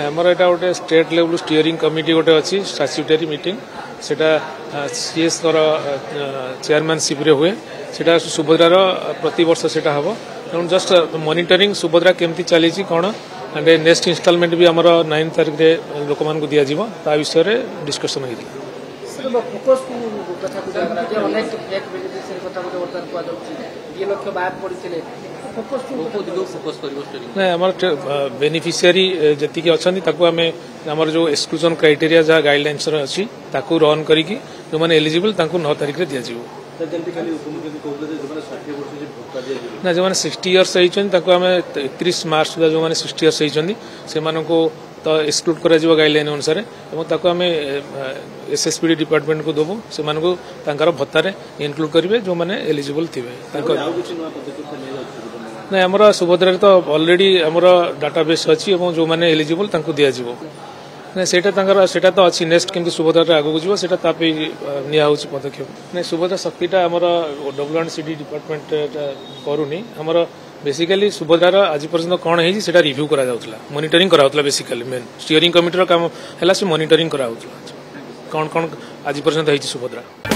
आमर यहाँ गोटे स्टेट लेवल स्टीयरिंग कमिटी गोटे अच्छी स्टाट्यूटरी मीटिंग सेटा सीएस चेयरमैनशिप हुए सेटा सुभद्रार प्रति वर्ष सेटा हम तेणु जस्ट मॉनिटरिंग सुभद्रा केमती चली कौन एंड नेक्स्ट इनस्टॉलमेंट भी आमर 9 तारिख में लोक मान दिज्व ता विषय डिस्कसन होता ना आम बेनिफिशियरी जी अच्छा आम आमर जो एक्सक्लूजन क्राइटेरिया जहाँ गाइडलाइंस अच्छी रन करी जो मैंने एलिजिबल 9 तारिख में दिज्व ना जो मैंने 60 इयर्स आम 31 मार्च सुधा जो मैंने 60 इयर्स से तो एक्सक्लूड कर गाइडलाइन अनुसार आम एसएसपीडी डिपार्टमेंट को देवु से भत्तार इनक्लूड करेंगे जो मैंने एलिजिबल थे ना आमर सुभद्रा तो ऑलरेडी आमर डाटाबेस अच्छी जो मैंने एलिजिबल दिज्व ना सेटा तो अच्छी नेक्स्ट केमती सुभद्रा आगू जीव से निया पदक्षेप नहीं सुभद्रा शक्तिटा आमर WNCD डिपार्टमेंट करूनी आमर बेसिकली सुभद्रार आज पर्यटन कौन है रिव्यू करा मॉनिटरिंग करा बेसिकली मेन स्टीयरिंग कमिटी काम है से मॉनिटरिंग करा कौन कौन आज पर्यटन सुभद्रा।